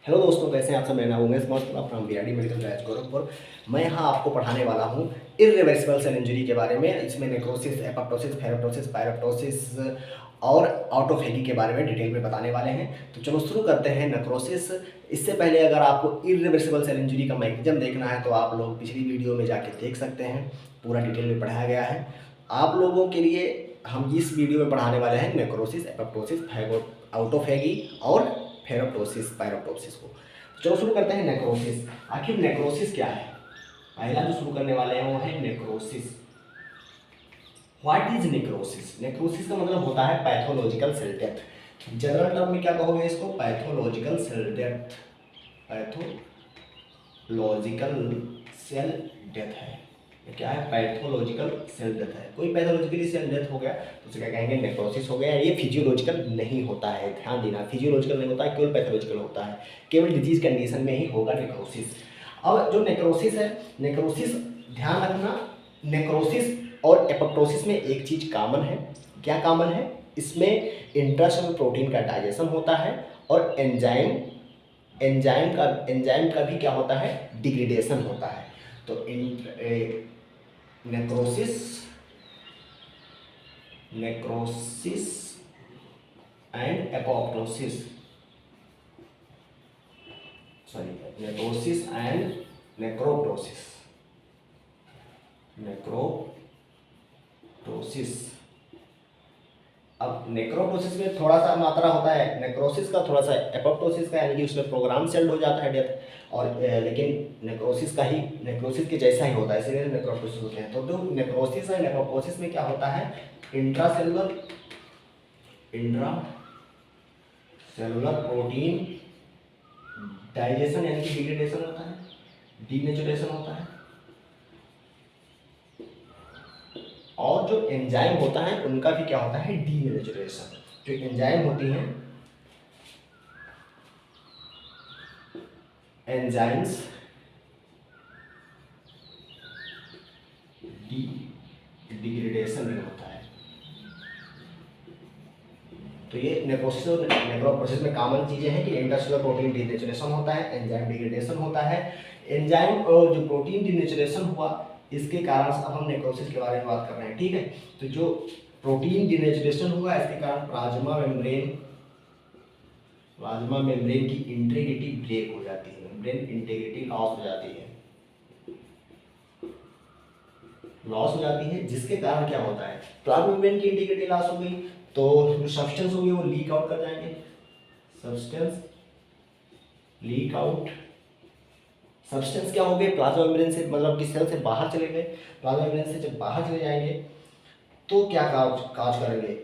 Hello दोस्तों, कैसे हैं आप सब। मेरा नाम Umesh Maurya, from BRD medical college Gorakhpur. मैं यहाँ आपको पढ़ाने वाला हूँ इरिवर्सिबल सेल इंजरी के बारे में। इसमें नेक्रोसिस, एपोप्टोसिस, फेरोप्टोसिस, पायरोप्टोसिस और ऑटोफेगी के बारे में डिटेल में बताने वाले हैं। तो चलो शुरू करते हैं। नेक्रोसिस, इससे पहले अगर आपको इरिवर्सिबल सेल इंजरी का मैकेनिज्म देखना है तो आप लोग पिछली वीडियो में जाके देख सकते हैं, पूरा डिटेल में पढ़ाया गया है। आप लोगों के लिए हम इस वीडियो में पढ़ाने वाले हैं नेक्रोसिस, एपोप्टोसिस, ऑटोफेगी और फेरोप्टोसिस, पायरोप्टोसिस को। चलो शुरू करते हैं नेक्रोसिस। आखिर नेक्रोसिस क्या है? पहला जो शुरू करने वाले हैं वो है necrosis. What is necrosis? Necrosis का मतलब होता है pathological cell death. General term में क्या कहोगे इसको? Pathological cell death. Pathological cell death है। ये क्या है? पैथोलॉजिकल सेल डेथ है। कोई पैथोलॉजिकली सेल डेथ हो गया तो उसे क्या कहेंगे? नेक्रोसिस हो गया। ये फिजियोलॉजिकल नहीं होता है, ध्यान देना, फिजियोलॉजिकल नहीं होता है, केवल पैथोलॉजिकल होता है। केवल डिजीज कंडीशन में ही होगा नेक्रोसिस। अब जो नेक्रोसिस है, नेक्रोसिस ध्यान रखना, नेक्रोसिस और एपोप्टोसिस में एक चीज कॉमन है। क्या कॉमन है? इसमें इंट्रासेलुलर प्रोटीन का डाइजेशन होता है और एंजाइम का भी क्या होता है? डिग्रेडेशन होता है। तो necrosis and apoptosis, sorry, necrosis and necroptosis. अब नेक्रोप्टोसिस में थोड़ा सा मात्रा होता है नेक्रोसिस का, थोड़ा सा एपोप्टोसिस का, यानी कि उसमें प्रोग्राम सेल्ड हो जाता है डेथ। और लेकिन नेक्रोसिस के जैसा ही होता है, इसलिए नेक्रोप्टोसिस होते हैं। तो जो नेक्रोसिस एंड एपोप्टोसिस में क्या होता है? इंट्रासेलुलर प्रोटीन डाइजेशन यानी कि डिग्रेडेशन होता है, डीनेचुरेशन होता है। और जो एंजाइम होता है उनका भी क्या होता है? डीनेचुरेशन। जो एंजाइम होती हैं, एंजाइम्स डिग्रेडेशन भी होता है। तो ये नेक्रोसिस और नेक्रोप्टोसिस में कॉमन चीजें हैं कि इंट्रासेलुलर प्रोटीन डीनेचुरेशन होता है, एंजाइम डिग्रेडेशन होता है। एंजाइम और जो प्रोटीन डीनेचुरेशन हुआ, इसके कारण अब हम नेक्रोसिस के बारे में बात कर रहे हैं, ठीक है। तो जो प्रोटीन डीनेचुरेशन हुआ, इसके कारण प्लाज्मा मेम्ब्रेन की इंटीग्रिटी ब्रेक हो जाती है, मेम्ब्रेन इंटीग्रिटी लॉस हो जाती है, जिसके कारण क्या होता है? प्लाज्मा मेम्ब्रेन की इंटीग्रिटी लॉस हो गई तो जो सब्सटेंस होगी वो लीक आउट कर जाएंगे। सब्सटेंस क्या हो गए? प्लाज्मा मेम्ब्रेन से, मतलब कि सेल से बाहर चले गए। प्लाज्मा मेम्ब्रेन से जब बाहर चले जाएंगे तो क्या काज करेंगे?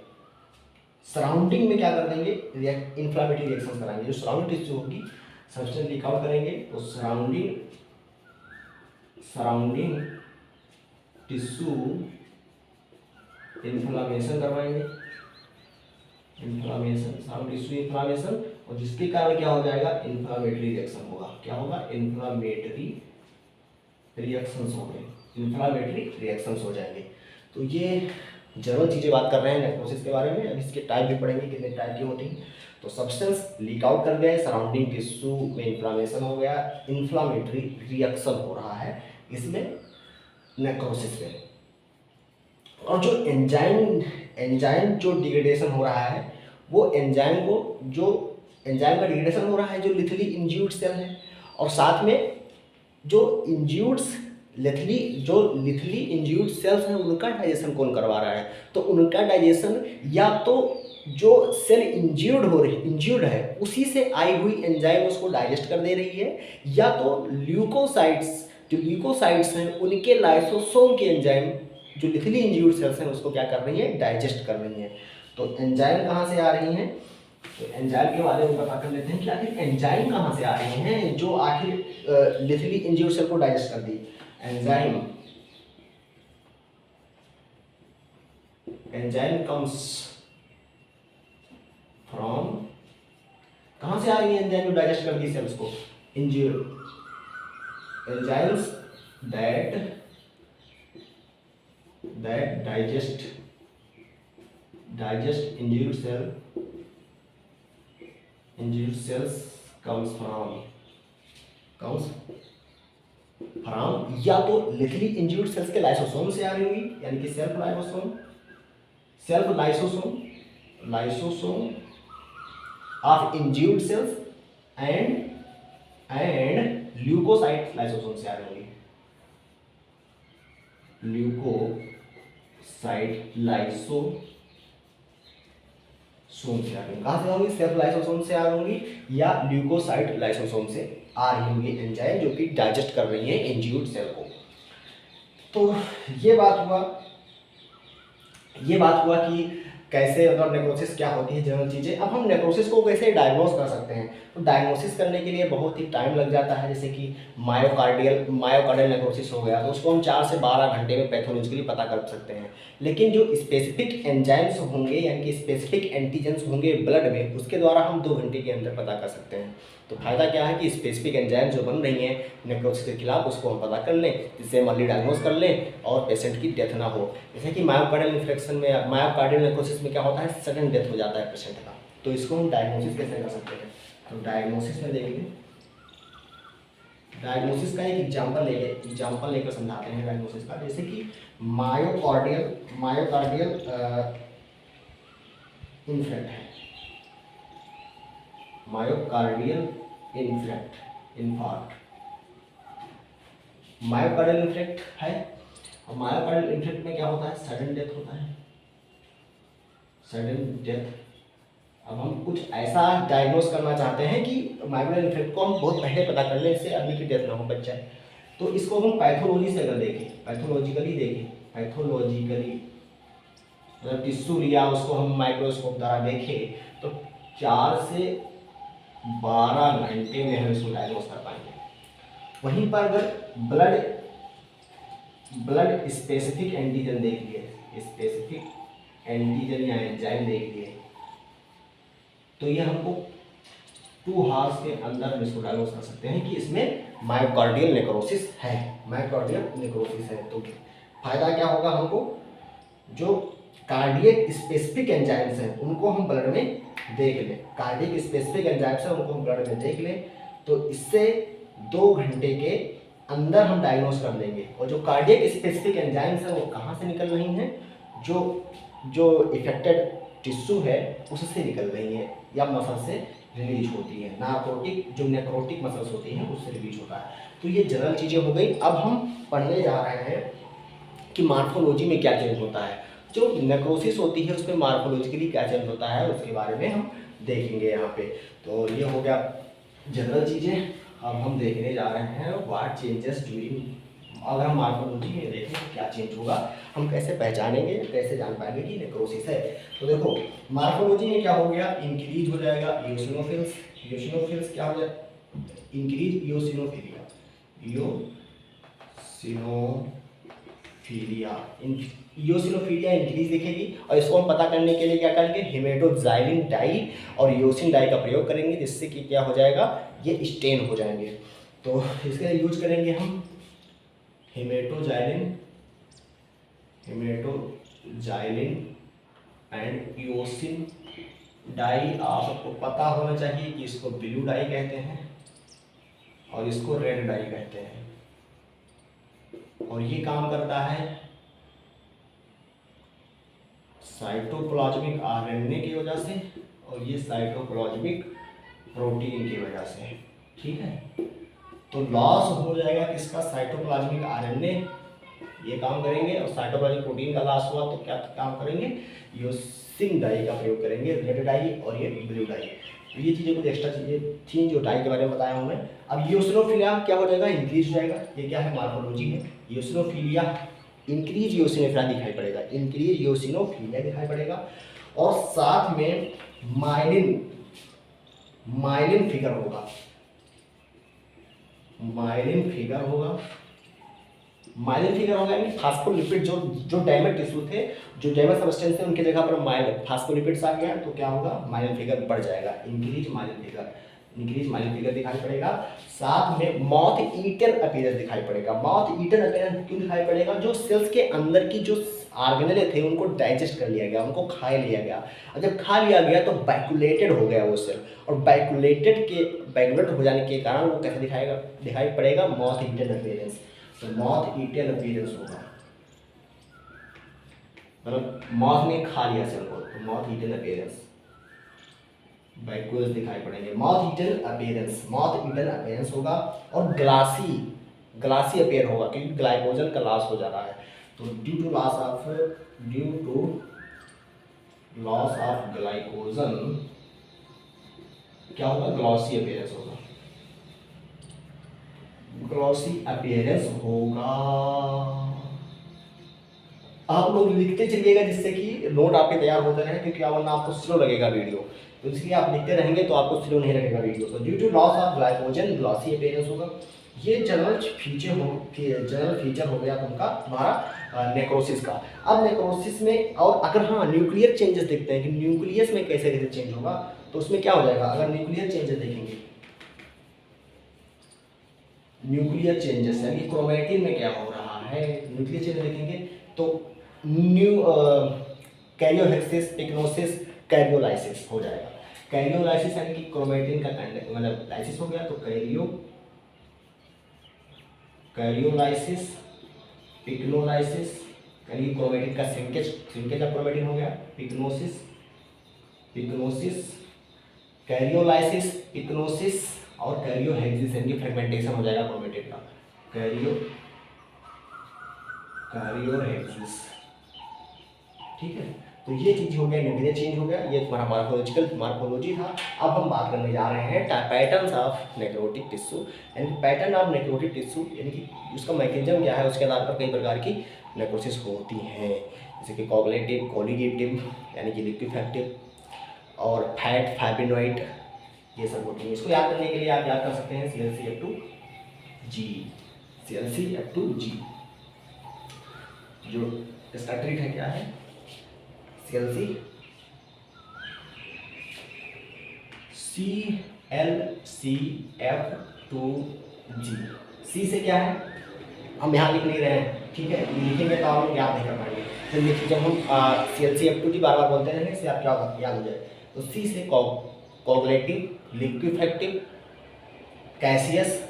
सराउंडिंग में क्या कर देंगे? इन्फ्लामेटरी रिएक्शन कराएंगे। जो सराउंडिंग टिश्यू होगी, सब्सटेंस लीक आउट करेंगे तो सराउंडिंग टिश्यू इन्फ्लामेशन करवाएंगे, इन्फ्लामेशन, और जिसके कारण क्या हो जाएगा? इन्फ्लामेटरी रिएक्शन होगा। क्या होगा? इन्फ्लामेटरी रिएक्शंस हो जाएंगे। तो ये जनरल चीज़ें बात कर रहे हैं नेक्रोसिस के बारे में। अब इसके टाइप भी पढ़ेंगे, कितने टाइप की होती हैं। तो सब्सटेंस लीक आउट कर गए, सराउंडिंग टिश्यू में इन्फ्लामेशन हो गया, इन्फ्लामेटरी रिएक्शन हो रहा है इसमें, नेक्रोसिस में। और जो एंजाइम जो डिग्रेडेशन हो रहा है, वो एंजाइम का डिग्रेडेशन हो रहा है जो लिथली इंज्यूर्ड सेल है। और साथ में जो लिथली इंज्यूर्ड सेल्स हैं उनका डाइजेशन कौन करवा रहा है? तो उनका डाइजेशन या तो जो सेल इंज्यूर्ड है उसी से आई हुई एंजाइम उसको डाइजेस्ट कर दे रही है, या तो ल्यूकोसाइट्स हैं उनके लाइसोसोम के एंजाइम जो लिथली इंज्यूर्ड सेल्स हैं उसको क्या कर रही है? डाइजेस्ट कर रही है। तो एंजाइम कहाँ से आ रही हैं? तो एंजाइम के बारे में पता कर लेते हैं कि आखिर एंजाइम कहाँ से आ रही हैं जो आखिर लिथली इंज्यूर्ड सेल को डाइजेस्ट कर दी। एंजाइम कम्स फ्रॉम, कहाँ से आ रही है एंजाइम जो डाइजेस्ट कर दी सेल्स को? इंज्यूर्ड enzymes that digest injured cells comes from या तो लिथली इंज्यूर्ड सेल्स के लाइसोसोम से आ रही होगी, यानी कि self lysosome of injured cells and leukocyte lysosome से आ रही होगी, ल्यूकोसाइट लाइसोसोम से आ रही होंगी। कहाँ से होंगी? सेल्फ लाइसोसोम से आ रही होंगी या ल्यूकोसाइट लाइसोसोम से आ रही होंगी एंजाइम जो कि डाइजेस्ट कर रही है इंज्यूर्ड सेल को। तो ये बात हुआ कि कैसे मतलब नेक्रोसिस क्या होती है, जनरल चीज़ें। अब हम नेक्रोसिस को कैसे डायग्नोस कर सकते हैं? तो डायग्नोसिस करने के लिए बहुत ही टाइम लग जाता है। जैसे कि मायोकार्डियल नेक्रोसिस हो गया तो उसको हम 4 से 12 घंटे में पैथोलॉजिकली पता कर सकते हैं। लेकिन जो स्पेसिफिक एंजाइम्स होंगे यानी कि स्पेसिफिक एंटीजेंस होंगे ब्लड में, उसके द्वारा हम 2 घंटे के अंदर पता कर सकते हैं। तो फायदा क्या है कि स्पेसिफिक एंजाइम जो बन रही हैं नेक्रोसिस के खिलाफ उसको हम पता कर लें, जिससे हम अर्ली डायग्नोस कर लें और पेशेंट की डेथ ना हो। जैसे कि मायोकार्डियल नेक्रोसिस में क्या होता है, सडन डेथ हो जाता है पेशेंट का। तो इसको हम डायग्नोसिस कैसे कर सकते हैं? तो डायग्नोसिस में देखेंगे, डायग्नोसिस का एक एग्जाम्पल लेकर समझाते हैं डायग्नोसिस का। जैसे कि मायोकार्डियल इन्फेक्ट है, मायोकार्डियल इन्फेक्ट है। और मायोकार्डियल इन्फेक्ट में क्या होता है, सडन डेथ होता है, सडन डेथ। अब हम कुछ ऐसा डायग्नोस करना चाहते हैं कि मायोकार्डियल इन्फेक्ट को हम बहुत पहले पता कर लें, इससे आदमी की डेथ ना हो, बच जाए। तो इसको हम पैथोलॉजी से अगर देखें, पैथोलॉजिकली मतलब टिश्यू लिया, उसको हम माइक्रोस्कोप द्वारा देखें तो 4 से 12 घंटे में हम इसको डायग्नोस कर पाएंगे। वहीं पर अगर ब्लड स्पेसिफिक एंटीजन देख लिए, स्पेसिफिक एंटीजन या एंजाइम देख लिए, तो ये हमको 2 आवर्स के अंदर हम इसको डायग्नोस कर सकते हैं कि इसमें मायोकार्डियल नेक्रोसिस है, तो फायदा क्या होगा हमको, जो कार्डियक स्पेसिफिक एंजाइम्स हैं उनको हम ब्लड में देख लें, कार्डियक स्पेसिफिक एंजाइम्स हैं उनको हम ब्लड में देख लें, तो इससे 2 घंटे के अंदर हम डायग्नोस कर लेंगे। और जो कार्डियक स्पेसिफिक एंजाइम्स हैं वो कहाँ से निकल रही हैं, जो इफेक्टेड टिश्यू है उससे निकल रही है या मसल से रिलीज होती है, नेक्रोटिक मसल्स होती हैं उससे रिलीज होता है। तो ये जनरल चीज़ें हो गई। अब हम पढ़ने जा रहे हैं कि मार्फोलॉजी में क्या चेंज होता है, जो नेक्रोसिस होती है उसमें मार्फोलॉजिकली क्या चेंज होता है उसके बारे में हम देखेंगे यहाँ पे। तो ये हो गया जनरल चीज़ें। अब हम देखने जा रहे हैं व्हाट चेंजेस ड्यूरिंग, अगर हम मार्फोलॉजी में देखें तो क्या चेंज होगा, हम कैसे पहचानेंगे, कैसे जान पाएंगे कि नेक्रोसिस है। तो देखो मार्फोलॉजी में क्या हो गया, इंक्रीज हो जाएगा इयोसिनोफिल्स क्या हो जाएगा, इंक्रीज इयोसिनोफिलिया इंक्रीज दिखेगी। और इसको हम पता करने के लिए क्या करेंगे, हेमेटोजाइलिन डाई और यूसिन डाई का प्रयोग करेंगे, जिससे कि क्या हो जाएगा, ये स्टेन हो जाएंगे। तो इसके लिए यूज करेंगे हम हेमेटोजाइलिन एंड यूसिन डाई। आपको पता होना चाहिए कि इसको ब्लू डाई कहते हैं और इसको रेड डाई कहते हैं। और ये काम करता है साइटोप्लाज्मिक आरएनए की वजह से और ये साइटोप्लाज्मिक प्रोटीन की वजह से, ठीक है। तो लॉस हो जाएगा किसका, साइटोप्लाज्मिक आरएनए, ये काम करेंगे। और साइटोप्लाज्मिक प्रोटीन का लॉस हुआ तो क्या काम करेंगे, यूसिन डाई का प्रयोग करेंगे, रेड डाई और ये ब्लू डाई। तो ये चीज़ें कुछ एक्स्ट्रा चीज़ें थी जो डाई के बारे में बताया हूँ मैं। अब यूसिनोफिलिया क्या हो जाएगा, इंक्रीज हो जाएगा। ये क्या है, मार्फोलॉजी है। यूसिनोफिलिया इंक्रीज यूसिनोफिलिया दिखाई पड़ेगा, इंक्रीज यूसिनोफिलिया दिखाई पड़ेगा। और साथ में माइलिन फिगर होगा, माइलिन फिगर होगा यानी फास्फोलिपिड, जो डैमेज टिश्यू थे, जो डैमेज सब्सटेंस थे, उनके जगह पर फास्फोलिपिड्स आ गया तो क्या होगा, माइलिन फिगर बढ़ जाएगा, increase myelin figure. Increase smiling figure दिखाई पड़ेगा। साथ में माउथ ईटन अपीयरेंस दिखाई पड़ेगा। माउथ ईटन अपीयरेंस क्यों दिखाई पड़ेगा? जो सेल्स के अंदर की जो ऑर्गेनेल थे उनको डाइजेस्ट कर लिया गया, उनको खा लिया गया, और जब खा लिया गया तो बाइकुलेटेड हो गया वो सेल, और बाइकुलेट हो जाने के कारण वो कैसे दिखाई पड़ेगा? Mouth eaten appearance. तो माउथ ईटन अपीयरेंस होगा, मतलब माउथ ने खा लिया सेल को, तो माउथ ईटन अपीयरेंस बाइक्यूल्स दिखाई पड़ेंगे। माउथ ईटन अपीयरेंस होगा। और ग्लासी अपीयर होगा, क्योंकि ग्लाइकोजन का लॉस हो जा रहा है। तो due to loss of glycogen क्या होगा? ग्लॉसी अपीयरेंस होगा। आप लोग लिखते चलिएगा जिससे कि नोट आपके तैयार होते रहे, क्योंकि वरना आपको स्लो लगेगा वीडियो, तो इसलिए आप लिखते रहेंगे तो आपको स्लो नहीं लगेगा वीडियो। तो due to loss of glycogen glossy appearance होगा। ये जनरल फीचर हो गया तुम्हारा नेक्रोसिस का। अब नेक्रोसिस में और अगर हाँ न्यूक्लियर चेंजेस देखते हैं कि न्यूक्लियस में कैसे कैसे चेंज होगा, तो उसमें क्या हो जाएगा? अगर न्यूक्लियर चेंजेस देखेंगे, न्यूक्लियर चेंजेस यानी क्रोमेटिन में क्या हो रहा है, न्यूक्लियर चेंज देखेंगे तो न्यू कैरियोहेक्सिस, पिक्नोसिस, कैरियोलाइसिस हो जाएगा। कैरियोलाइसिस यानी कि क्रोमेटिन का मतलब लाइसिस हो गया, तो कैरियोलाइसिस, पिक्नोलाइसिस यानी क्रोमेटिन का श्रिंकेज ऑफ क्रोमेटिन हो गया। पिक्नोसिस, कैरियोलाइसिस, पिक्नोसिस और कैरियोहेक्सिस यानी फ्रेगमेंटेशन हो जाएगा क्रोमेटिन का। कैरियोहेक्सिस, ठीक है। तो ये चीज हो गया, न्यूक्लियर चेंज हो गया, ये तुम्हारा मार्फोलॉजी था। अब हम बात करने जा रहे हैं पैटर्न्स ऑफ नेक्रोटिक टिश्यू, यानी कि पैटर्न ऑफ नेक्रोटिक टिश्यू, यानी कि उसका मैकेनिज्म क्या है, उसके आधार पर कई प्रकार की नेक्रोसिस होती हैं, जैसे कि कोगुलेटिव, कोलिगेटिव यानी कि लिक्विफैक्टिव, और फैट, फाइब्रिनॉइड, ये सब होती हैं। इसको याद करने के लिए आप याद कर सकते हैं CLCF2G। जो इसका ट्रिक है क्या है? CLCF2G। सी से क्या है, हम यहाँ लिख नहीं रहे हैं, ठीक है, लिखेंगे तो आप लोग याद नहीं कर पाएंगे। तो जब हम CLCF2G बार बार बोलते रहेंगे, इससे आप क्या याद हो जाए। तो सी से कोगुलेटिव, लिक्विफैक्टिव, कैसियस,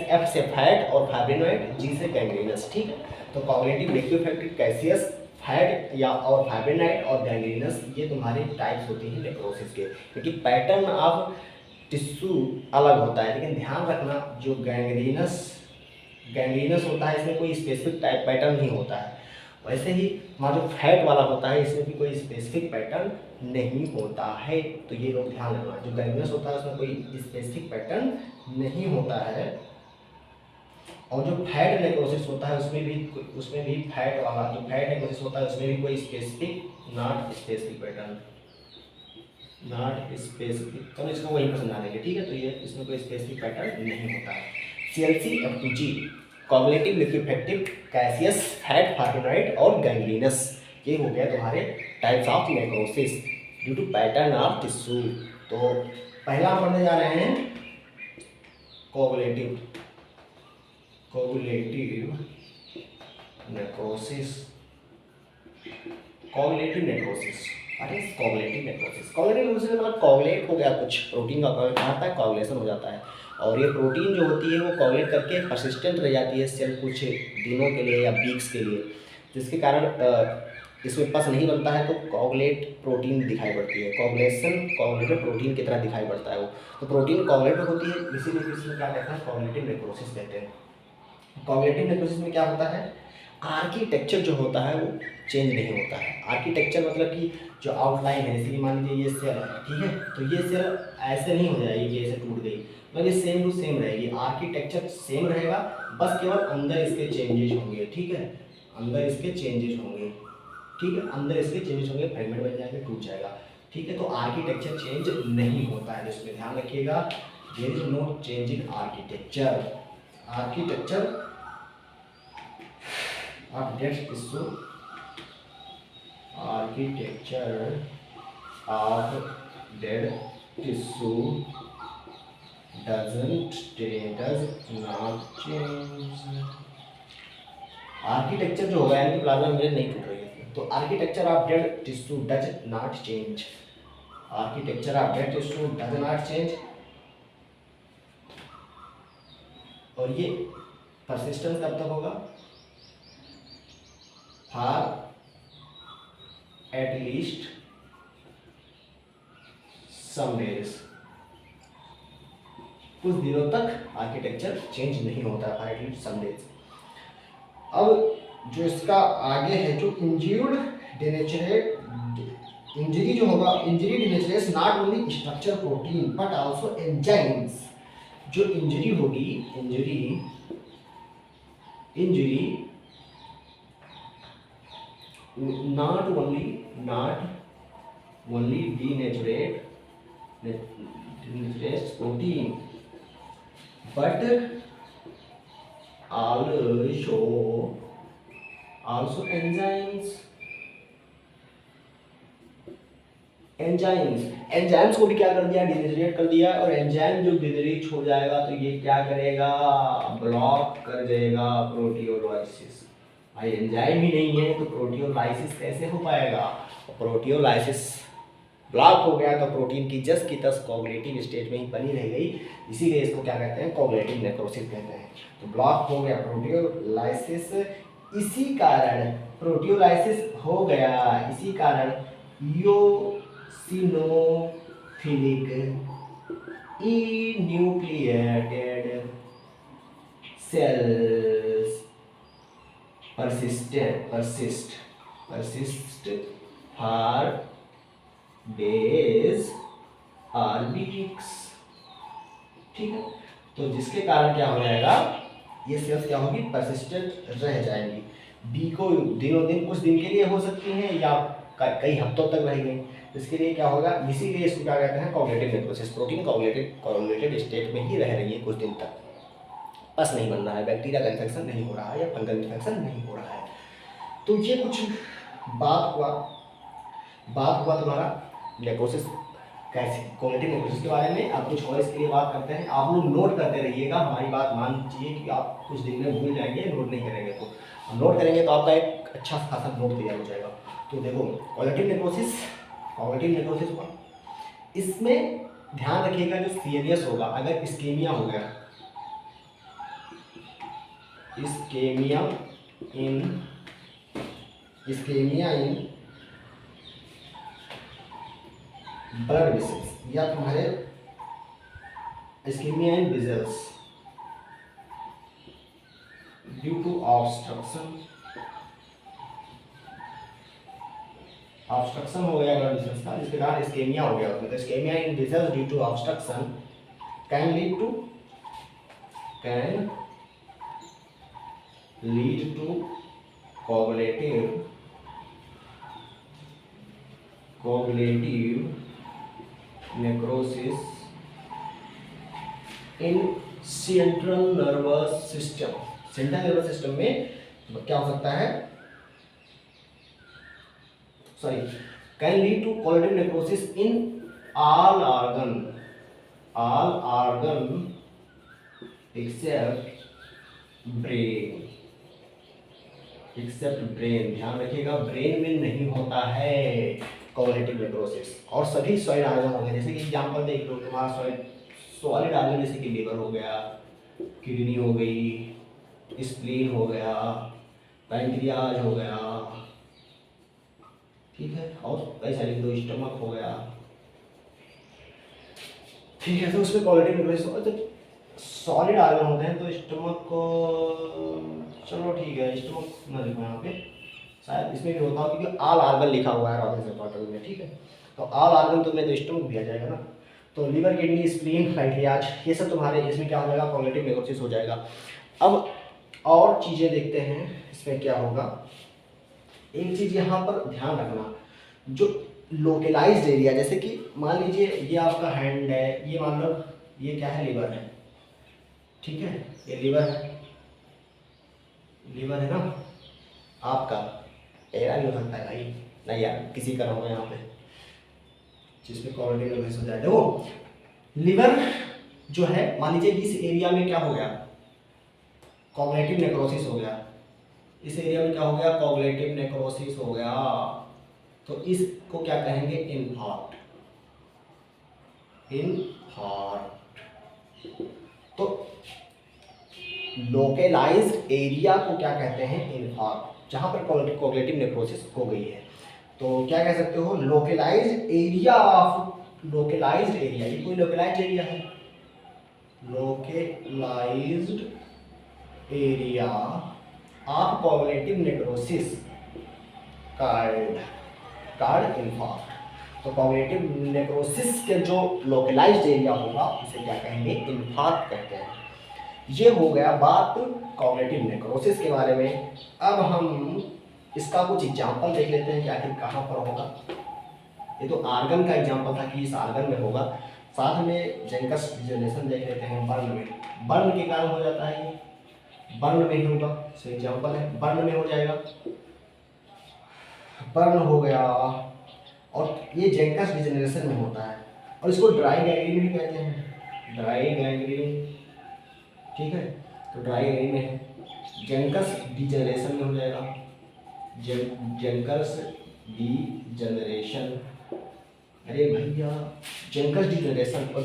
एफ से फैट और फाइब्रिनॉइड, जी से गैंग्रीनस, ठीक है। तो कोगुलेटिव, लिक्विफैक्टिव, कैसियस, फैट या और फाइब्रिनॉइड और गैंग्रीनस, ये तुम्हारे टाइप्स होती हैं नेक्रोसिस के, क्योंकि पैटर्न ऑफ टिश्यू अलग होता है, लेकिन ध्यान रखना जो गैंग्रीनस होता है इसमें कोई स्पेसिफिक टाइप पैटर्न नहीं होता है। वैसे ही हमारा जो फैट वाला होता है इसमें भी कोई स्पेसिफिक पैटर्न नहीं होता है। तो ये लोग ध्यान रखना, जो गैंग्रीनस होता है उसमें कोई स्पेसिफिक पैटर्न नहीं होता है। और जो फैट नेक्रोसिस होता है उसमें भी फैट वाला जो फैट नेक्रोसिस होता है उसमें भी कोई नॉट स्पेसिफिक, तो इसको वहीं पर समझा देंगे, ठीक है। तो ये इसमें कोई स्पेसिफिक पैटर्न नहीं होता है। CLCF2G, coagulative, liquefactive, caseous, fat, fibrinoid और गैंग्रीनस, ये हो गया तुम्हारे types of necrosis due to pattern of tissue. तो पहला हम पढ़ने जा रहे हैं कोगुलेटिव नेक्रोसिस। कोगुलेटिव नेक्रोसिस मतलब कोगुलेट हो गया, कुछ प्रोटीन का आता है, कोगुलेशन हो जाता है, और ये प्रोटीन जो होती है वो कोगुलेट करके परसिस्टेंट रह जाती है सेल कुछ दिनों के लिए या वीक्स के लिए, जिसके कारण इसमें पस नहीं बनता है, तो कोगुलेट प्रोटीन दिखाई पड़ती है। कोगुलेटेड प्रोटीन की तरह दिखाई पड़ता है वो, तो प्रोटीन कोगुलेटेड होती है, इसीलिए इसमें क्या कहते हैं, कोगुलेटिव नेक्रोसिस कहते हैं। कोगुलेटिव नेक्रोसिस में क्या होता है, आर्किटेक्चर जो होता है वो चेंज नहीं होता है। आर्किटेक्चर मतलब कि जो आउटलाइन है, इसलिए मान लीजिए ये सेल है, ठीक है, तो ये सेल ऐसे नहीं हो जाएगी कि ऐसे टूट गई, मतलब ये सेम टू सेम रहेगी, आर्किटेक्चर सेम रहेगा, बस केवल अंदर इसके चेंजेस होंगे, ठीक है, अंदर इसके चेंजेस होंगे, फ्रेगमेंट बन जाएंगे, टूट जाएगा, ठीक है। तो आर्किटेक्चर चेंज नहीं होता है, इसमें ध्यान रखिएगा, there is no change in architecture of dead tissue, architecture of dead tissue does not change। Architecture जो होगा यानी प्लाज्मा मेम्ब्रेन नहीं टूट रही है, तो architecture of dead tissue does not change. Architecture of dead tissue does not change. और ये परसिस्टेंस कब तक होगा? For at least some days, कुछ दिनों तक आर्किटेक्चर चेंज नहीं होता है, एट लीस्ट सम डेज। अब जो इसका आगे है, जो इंज्यूर्ड डिनेचरेट, इंजरी जो होगा, injury denaturates not only structure protein but also enzymes. जो इंजरी होगी, injury not only denaturates protein but also enzymes को भी क्या कर दिया? डिनेचरेट कर दिया। और एंजाइम जो डिनेचरेट हो जाएगा तो ये क्या करेगा? ब्लॉक कर देगा प्रोटियोलाइसिस। भाई एंजाइम ही नहीं है तो प्रोटियोलाइसिस कैसे हो पाएगा? प्रोटियोलाइसिस ब्लॉक हो गया तो प्रोटीन की जस की तस कोगुलेटिव स्टेज में ही बनी रह गई, इसीलिए इसको क्या कहते हैं? कोगुलेटिव नेक्रोसिस कहते हैं। तो ब्लॉक हो गया प्रोटियोलाइसिस, इसी कारण प्रोटियोलाइसिस हो गया, इसी कारण eosinophilic enucleated cells persist for days or weeks। ठीक है, तो जिसके कारण क्या हो जाएगा? ये सेल्स क्या होगी? परसिस्टेंट रह जाएंगी। को दिनों दिन, कुछ दिन के लिए हो सकती हैं या कई हफ्तों तक रहेंगी। इसके लिए क्या होगा? इसीलिए इसको क्या कहते हैं? Coagulative necrosis. Protein coagulated state में ही रह रही है कुछ दिन तक, पस नहीं बन रहा है, बैक्टीरिया का इन्फेक्शन नहीं हो रहा है या फंगल इन्फेक्शन नहीं हो रहा है। तो ये कुछ बात हुआ तुम्हारा नेक्रोसिस कैसे, कोगुलेटिव नेक्रोसिस के बारे में। अब कुछ और इसके लिए बात करते हैं। आप लोग नोट करते रहिएगा, हमारी बात मान लीजिए कि आप कुछ दिन में भूल जाएंगे, नोट नहीं करेंगे तो। नोट करेंगे तो आपका एक अच्छा खासा नोट तैयार हो जाएगा। तो देखो, कोगुलेटिव नेक्रोसिस हुआ, इसमें ध्यान रखिएगा जो सीरियस होगा, अगर इस्केमिया हो गया, इस्केमिया इन ब्लड वेसल्स, या तुम्हारे ischemia in vessels due to obstruction हो गया ब्लड वेसल्स का, जिसके कारण इस्केमिया हो गया उसमें। तो ischemia in vessels due to obstruction can lead to coagulative necrosis in central nervous system। Central nervous system में क्या हो सकता है? Can lead to coagulative necrosis in all organ except brain. ध्यान रखिएगा, ब्रेन में नहीं होता है कोगुलेटिव नेक्रोसिस। और सभी सॉलिड ऑर्गन होंगे, जैसे कि एग्जांपल देख लो, तुम्हारा सॉलिड ऑर्गन जैसे कि लीवर हो गया, किडनी हो गई, स्प्लीन हो गया, पैंक्रियाज हो गया, ठीक है, और कई सारे, दो स्टमक हो गया, ठीक है। तो उसमें कोगुलेटिव नेक्रोसिस सॉलिड ऑर्गन होते हैं। तो स्टमक को, चलो ठीक है, स्टमक ना लिखो यहाँ पे, शायद इसमें भी होता हो क्योंकि ऑल ऑर्गन लिखा हुआ है रॉबिन्सन क्वार्टर में, ठीक है। तो ऑल ऑर्गन तो में तो स्टमक भी आ जाएगा ना। तो लीवर, किडनी, स्प्लीन, पैंक्रियाज, ये सब तुम्हारे इसमें क्या हो जाएगा? कोगुलेटिव नेक्रोसिस हो जाएगा। अब और चीज़ें देखते हैं इसमें क्या होगा। एक चीज़ यहाँ पर ध्यान रखना, जो लोकेलाइज्ड एरिया, जैसे कि मान लीजिए ये आपका हैंड है, ये मान लो ये क्या है? लीवर है, ठीक है, ये लीवर है ना आपका। मेरा भी हो सकता है भाई, नहीं यार, किसी का ना हो यहाँ पे, जिसमें कोऑग्निटिव नेक्रोसिस हो जाए। देखो लिवर जो है, मान लीजिए इस एरिया में क्या हो गया, कोऑग्निटिव नेक्रोसिस हो गया, इस एरिया में क्या हो गया, कोऑग्निटिव नेक्रोसिस हो गया, तो इसको क्या कहेंगे, इन्फार्क्ट। तो लोकेलाइज्ड एरिया को क्या कहते हैं, इन्फार्क्ट, जहां पर कोऑग्निटिव नेक्रोसिस हो गई है। तो क्या कह सकते हो, localized area of, localized area, ये कोई लोकेलाइज्ड एरिया है, localized area of coagulative necrosis card infarct. तो कोऑग्निटिव नेक्रोसिस के जो लोकेलाइज्ड एरिया होगा उसे क्या कहेंगे, इन्फार्क्ट कहते हैं। ये हो गया बात कोऑग्निटिव नेक्रोसिस के बारे में। अब हम इसका कुछ एग्जांपल देख लेते हैं कि आखिर कहाँ पर होगा। ये तो आर्गन का एग्जांपल था कि इस आर्गन में होगा, साथ में जेंकस डिजनरेशन देख लेते हैं बर्न में। बर्न के कारण हो जाता है, ये बर्न में ही होगा, सो एग्जांपल है, बर्न में हो जाएगा, बर्न हो गया। और ये जेंकस डिजनरेशन में होता है, और इसको ड्राई गैंग्रीन भी कहते हैं, ड्राई गैंग्रीन, ठीक है। तो ड्राई गैंग्रीन में है, जेंकस डिजनरेशन में हो जाएगा, जेंकस डिजनरेशन, अरे भैया जेंकस डिजनरेशन। और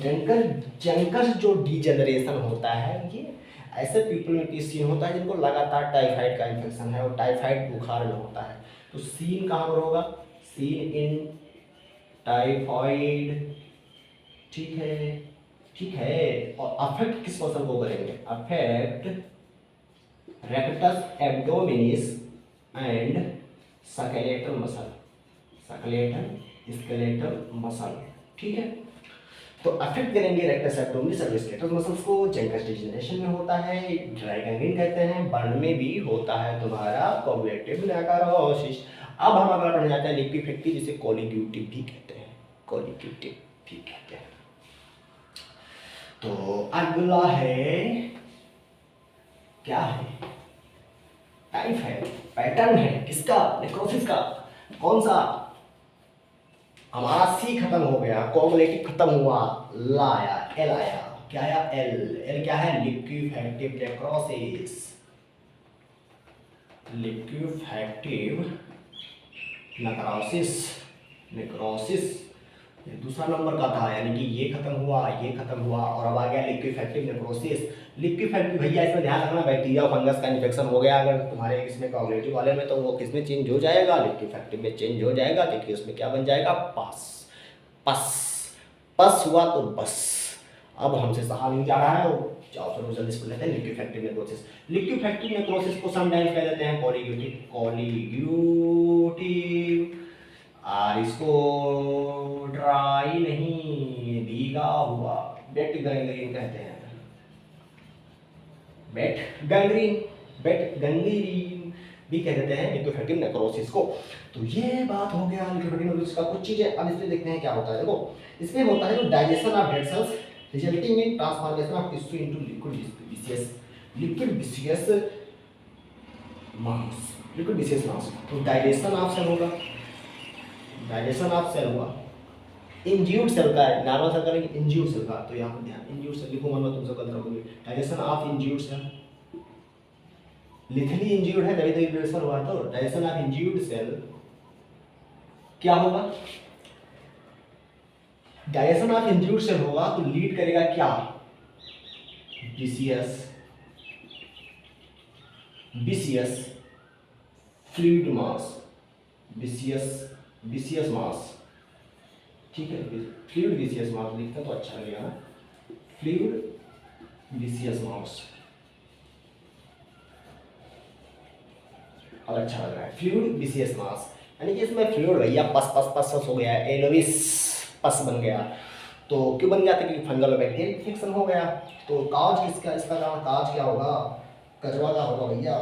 जेंकस जो डिजनरेशन होता है, ये ऐसे पीपल में सीन होता है जिनको लगातार टाइफाइड का इन्फेक्शन है और टाइफाइड बुखार में होता है। तो सीन कहाँ पर होगा, सीन इन टाइफाइड, ठीक है, ठीक है। और अफेक्ट किस मसल को करेंगे, affect rectus abdominis and skeletal muscle, skeletal muscle, ठीक है। तो अफेक्ट करेंगे रेक्टस एब्डोमिनिस और स्केलेटल मसल्स को। जेंकस डिजनरेशन में होता है, ड्राई गैंग्रीन कहते हैं, बर्न में भी होता है तुम्हारा कोऑग्निटिव नेक्रोसिस। अब हम अगला बढ़ जाते हैं लिक्विफेक्टिव, जिसे कोलिग्यूटिव भी कहते हैं, कोलिग्यूटिव भी कहते हैं। तो अगला है, क्या है, टाइप है, पैटर्न है, किसका, नेक्रोसिस का। कौन सा, हमारा सी खत्म हो गया, कोऑगुलेटिव खत्म हुआ, ला आया, एल आया, क्या आया, एल क्या है, लिक्विफेक्टिव नेक्रोसिस, लिक्विफेक्टिव नेक्रोसिस ये दूसरा नंबर का था, यानी कि ये खत्म हुआ, ये खत्म हुआ, और अब आ गया लिक्विफेक्टिव नेक्रोसिस। लिक्विफेक्टिव भैया इसमें ध्यान रखना, बैक्टीरिया फंगस का इन्फेक्शन हो गया अगर तुम्हारे इसमें कोऑगुलेटिव वाले में, तो वो किसमें चेंज हो जाएगा, लिक्विफेक्टिव में चेंज हो जाएगा, क्योंकि उसमें क्या बन जाएगा, पस हुआ तो बस। अब हमसे सहा नहीं जा रहा है, जाओ चलो जल्दी से लेते हैं लिक्विफेक्टिव नेक्रोसिस। लिक्विफेक्टिव नेक्रोसिस को समटाइम्स कह देते हैं कोलिग्यूटिव, और इसको ड्राई नहीं, भीगा हुआ वेट गैंग्रीन कहते हैं, वेट गैंग्रीन भी कह देते हैं लिक्विफेक्टिव नेक्रोसिस को। तो ये बात हो गया लिक्विफेक्टिव नेक्रोसिस का कुछ चीजें। अब इसमें देखते हैं क्या होता है। देखो इसमें होता है जो digestion of dead cells resulting in transformation of tissue into liquid विसियस मास। तो डाइजेशन ऑफ सेल होगा, डाइजेशन ऑफ सेल हुआ, इंज्यूर्ड सेल का, नॉर्मल सेल का नहीं, इंज्यूर्ड सेल का। तो यहाँ पर ध्यान, इंज्यूर्ड सेल लिखूंगा मैं, तुम सब कंट्रोल करोगे। Digestion of injured cell, lethally injured है तभी तो इन्फ्लुएंसर हुआ, तो डाइजेशन ऑफ इंज्यूर्ड सेल क्या होगा, डाइजेशन ऑफ इंज्यूर्ड सेल होगा तो लीड करेगा क्या, विसियस फ्लूइड मास, विसियस मास, ठीक है, फ्लूइड विसियस मास लिखता तो अच्छा लगेगा ना, फ्लूइड विसियस मास, और अच्छा लग रहा है, फ्लूइड विसियस मास, यानी कि इसमें फ्लूइड भैया पस हो गया, एलोविस पस बन गया। तो क्यों बन गया था, क्योंकि फंगल और बैक्टीरियल इन्फेक्शन हो गया। तो काज किसका, इसका नाम काज क्या होगा, कचरा का होगा भैया,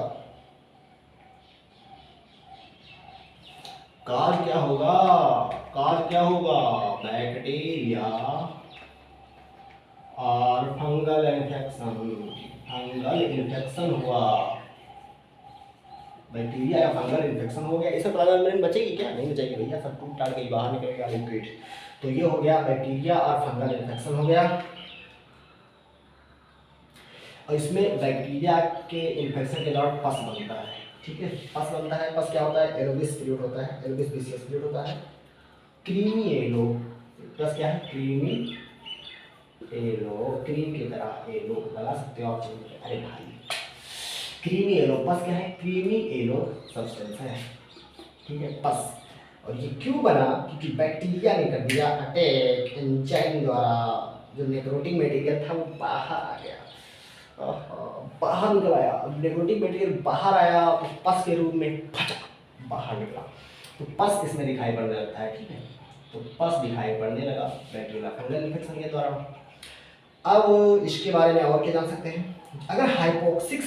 काज क्या होगा, काज क्या होगा, बैक्टीरिया और फंगल इन्फेक्शन हुआ, बैक्टीरिया या फंगल इन्फेक्शन हो गया, इससे प्लाज्मा मेम्ब्रेन बचेगी क्या? नहीं बचेगी भैया, सब टूट टाट के बाहर निकलेगा लिक्विड। तो ये हो गया बैक्टीरिया और फंगल इन्फेक्शन हो गया। और इसमें बैक्टीरिया के इन्फेक्शन के दौरान पस बनता है, ठीक है, पस बनता है। पस क्या होता है? एलोबिस फ्लूइड होता है, एलोबिस विसियस फ्लूइड होता है, क्रीमी येलो, प्लस क्या है? क्रीमी येलो, क्रीम की तरह येलो लगा सकते हो आप। अरे भाई, क्रीमी येलो पस क्या है? क्रीमी येलो सब्सटेंस है, ठीक है, पस। और ये क्यों बना? क्योंकि बैक्टीरिया ने कर दिया अटैक, एंजाइम द्वारा जो नेक्रोटिक मटेरियल था वो बाहर आ गया, बाहर निकल आया। नेक्रोटिक मटेरियल बाहर आया तो पस के रूप में फटा बाहर निकला, तो पस इसमें दिखाई पड़ने लगता है, ठीक है। तो पस दिखाई पड़ने लगा बैक्टीरिया फंगल इन्फेक्शन के द्वारा। अब इसके बारे में और क्या जान सकते हैं? अगर हाइपोक्सिक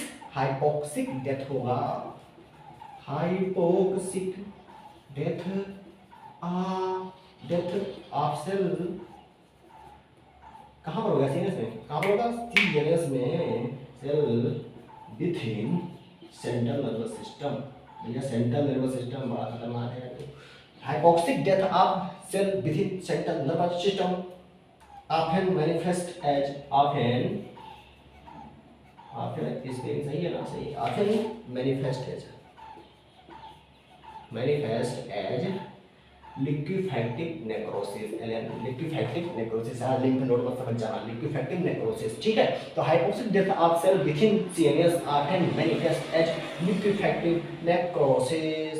डेथ होगा, हाइपोक्सिक डेथ ऑफ सेल कहाँ पर होगा? सीएनएस में। कहाँ पर होगा? सीएनएस में, cell within central nervous system. भैया सेंट्रल नर्वस सिस्टम बड़ा खतरनाक है। तो hypoxic death of cell within central nervous system often manifest as often इसमें सही है ना? सही। often manifest as liquefactive necrosis, liquefactive necrosis, lymph node पर समझ जाना, liquefactive necrosis, ठीक है। तो hypoxic death of cell within CNS often manifest as liquefactive necrosis।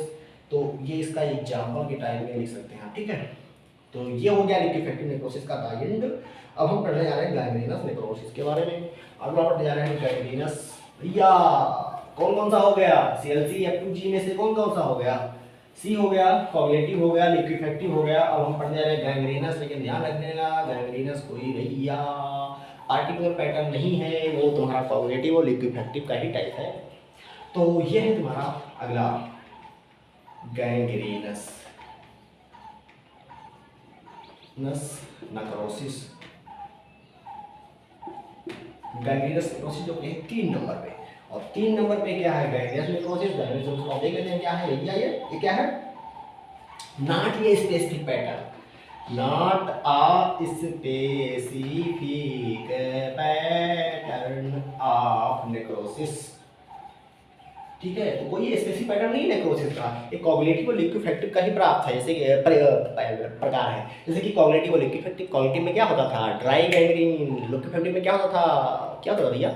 तो ये इसका एग्जाम्पल के टाइम में लिख सकते हैं, ठीक है। तो ये हो गया लिक्विफेक्टिव नेक्रोसिस का काइंड। अब हम पढ़ने जा रहे हैं गैंग्रीनस नेक्रोसिस के बारे में। अगला पढ़ने जा रहे हैं गैंग्रीनस। भैया कौन कौन सा हो गया? सीएलसी F2G में से कौन कौन सा हो गया? सी हो गया, कॉग्निटिव हो गया, लिक्विफेक्टिव हो गया। अब हम पढ़ने जा रहे हैं गैंग्रीनस, लेकिन ध्यान रखने का गैंग्रीनस कोई भैया पार्टिकुलर पैटर्न नहीं है, वो तुम्हारा कॉग्निटिव और लिक्विफेक्टिव का ही टाइप है। तो ये है तुम्हारा अगला गैंग्रीनस नेक्रोसिस। गैंग्रीनस नेक्रोसिस जो है 3 नंबर पे, और 3 नंबर पे क्या है? Gangrenous necrosis. गैंग्रीनस नेक्रोसिस देख लेते हैं क्या है भैया। ये क्या है? नॉट ये specific pattern, not a specific pattern of necrosis, ठीक है। तो कोई स्पेसिफिक पैटर्न नहीं नेक्रोसिस का, एक कॉग्निटिव और लिक्विफेक्टिव का ही प्राप्त है, जैसे प्रकार है। जैसे कि कॉग्निटिव और लिक्विफेक्टिव, कॉग्निटिव में क्या होता था? Dry gangrene. लिक्विफेक्टिव में क्या होता था भैया?